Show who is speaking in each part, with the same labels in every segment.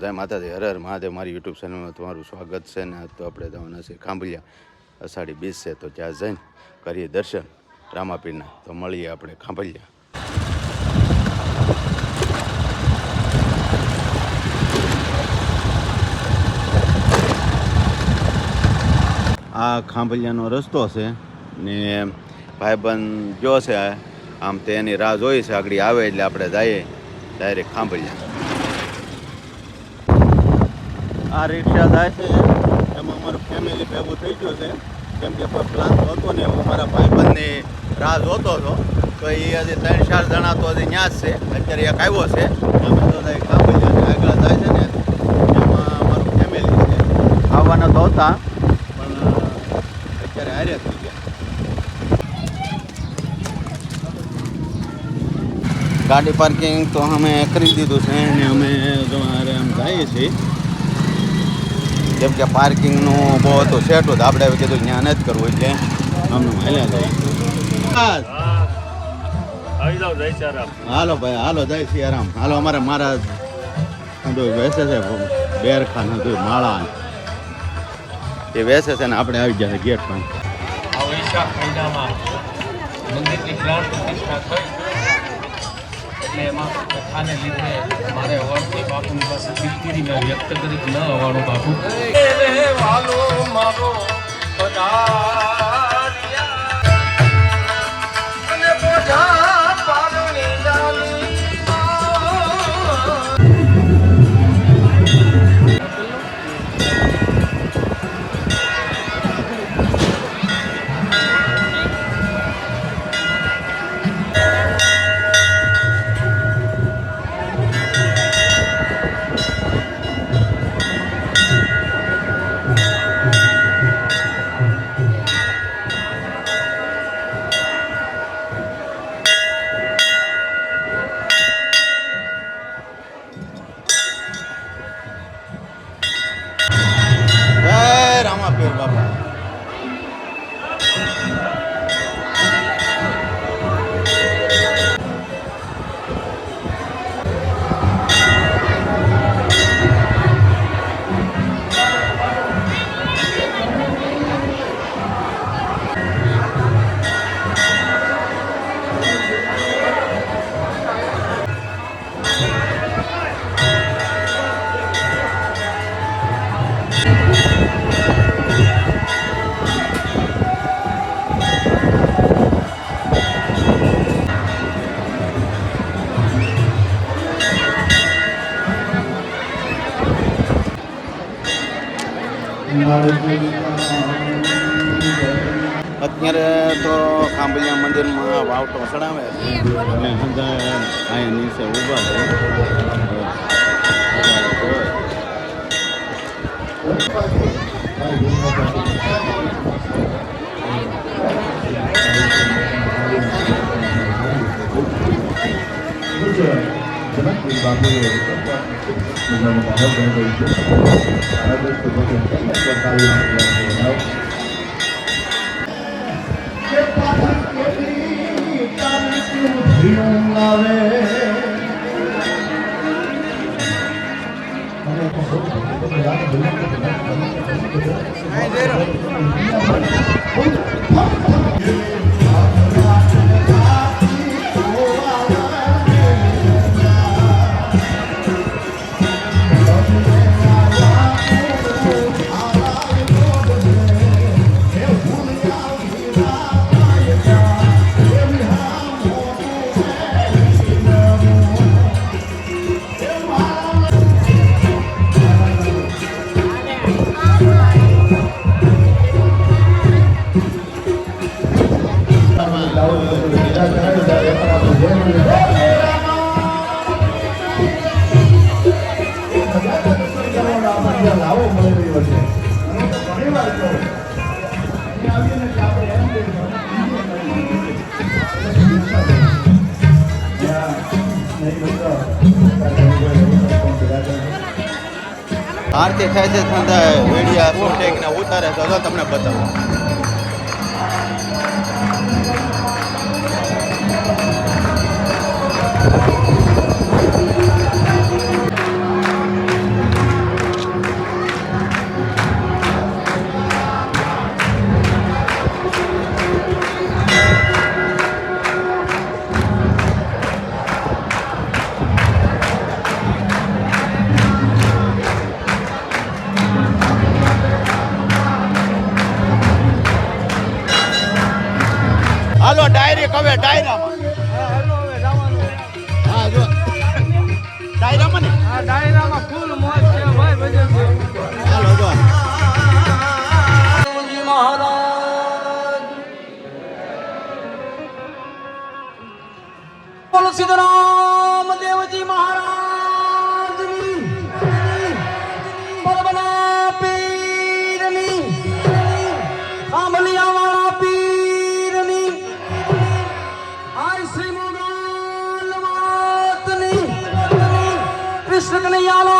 Speaker 1: જય માતાજી, હર હર મહાદેવ. મારી યુટ્યુબ ચેનલમાં તમારું સ્વાગત છે ને. તો આપણે જવાના છે ખાંભલિયા, અષાઢી બીજ છે તો ત્યાં જઈને કરીએ દર્શન રામાપીરના. તો મળીએ આપણે ખાંભલિયા. આ ખાંભલિયાનો રસ્તો છે ને ભાઈબંધ ગયો છે આમ તે એની રાહ જોઈ છે. આગળ આવે એટલે આપણે જઈએ ડાયરેક્ટ ખાંભલિયા. આ રિક્ષા જાય છે એમાં અમારું ફેમિલી ભેગું થઈ ગયું છે, કેમ કે કોઈ પ્લાન તો હતો ને. હું મારા ભાઈબંધની રાહ જોતો હતો તો એ હજી 3-4 જણા તો હજી ત્યાં જ છે. અત્યારે એક આવ્યો છે, અમે તો ખાંભલિયા આગળ જાય છે ને એમાં અમારું ફેમિલી છે. આવવાના તો હતા પણ અત્યારે હાર્યા થઈ ગયા. ગાડી પાર્કિંગ તો અમે કરી દીધું છે ને અમે તમારે આમ જઈએ છીએ, કેમ કે પાર્કિંગનું બહુ હતું સેટ હતું. આપણે કીધું ત્યાં નથી કરવું એટલે આમનું હાલ્યા જાય. હાલો ભાઈ, હાલો જય સિયારામ. હાલો મારા વેસે છે બેરખાન હતું માળા એ વેસે છે ને આપણે આવી ગયા ગેટ પણ.
Speaker 2: મંદિરની પ્રાણ પ્રતિષ્ઠા થઈ એટલે એમાં કથાને લીધે મારે અવાડથી બાપુની પાસે દિલગીરી મેં વ્યક્ત કરી ન અવાડું બાપુ મારો
Speaker 1: અત્યારે તો ખાંભલિયા મંદિરમાં વાવટો ચડાવે છે અને અહીંયા નીચે ઊભા છે. આરતી થાય છે સંધ્યા વેડિયા સોટેકને ઉતારે તો તમને બતાવો. હવે ડાયરામાં. હા જો ડાયરામાં ને
Speaker 3: ડાયરામાં ફૂલ મોજ છે ભાઈ ભજન છે.
Speaker 1: હાલો જો
Speaker 3: બોલો સીતારામ દેવજી મહારાજ બરબના પીરની આંબલિયા વાળા પીરની આય શ્રી મોગલ માતની કૃષ્ણ કનૈયાનો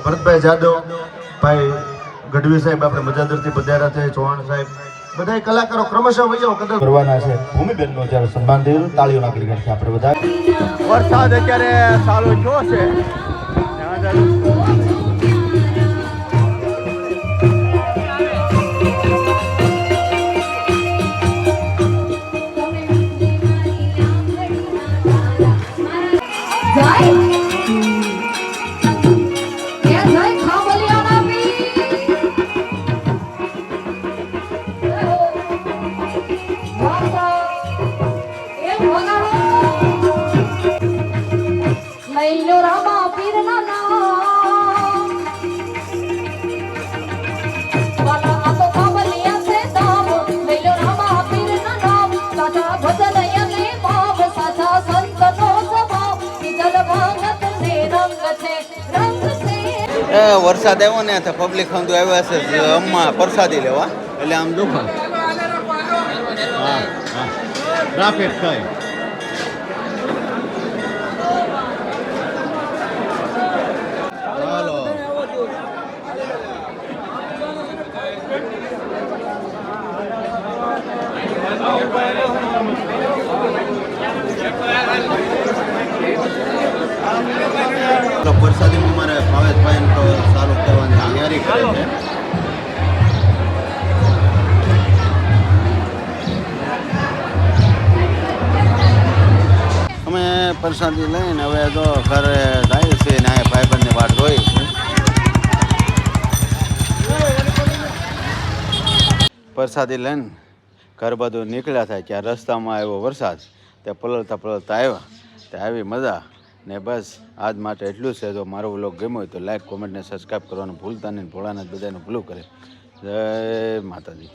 Speaker 4: ભરતભાઈ જાદવ, ભાઈ ગઢવી સાહેબ, આપણે મજાદરથી પધાર્યા છે, ચૌહાણ સાહેબ, બધા કલાકારો ક્રમશઃ વૈયાઓ કદર કરવાના છે. ભૂમિબેનનો જ્યારે સન્માન થયું, તાળીઓ નાખી રહ્યા છે આપણે બધા.
Speaker 1: વરસાદ અત્યારે ચાલુ થયો છે. વરસાદ આવ્યો ને તો પબ્લિક ખંડુ આવ્યા છે અમ્મા પ્રસાદી લેવા, એટલે આમ દુઃખ. હા હા ટ્રાફિક થાય. હાલો વરસાદીમાં મારે ભાવેશભાઈ તો સારું કહેવાની તૈયારી કરે છે. અમે પ્રસાદી લઈને હવે તો ઘરે જાય છે ને આ ભાઈબંધની વાટ જોઈ. પ્રસાદી લઈને ઘર બધું નીકળ્યા થાય ત્યાં રસ્તામાં આવ્યો વરસાદ, ત્યાં પલળતા આવ્યા, ત્યાં આવી મજા ને. બસ આજ માટે એટલું છે. જો મારો વ્લોગ ગમ્યો હોય તો લાઈક, કોમેન્ટ ને સબસ્ક્રાઈબ કરવાનું ભૂલતા નહીં. ભોળાનાથ બધાને ભૂલું કરે. જય માતાજી.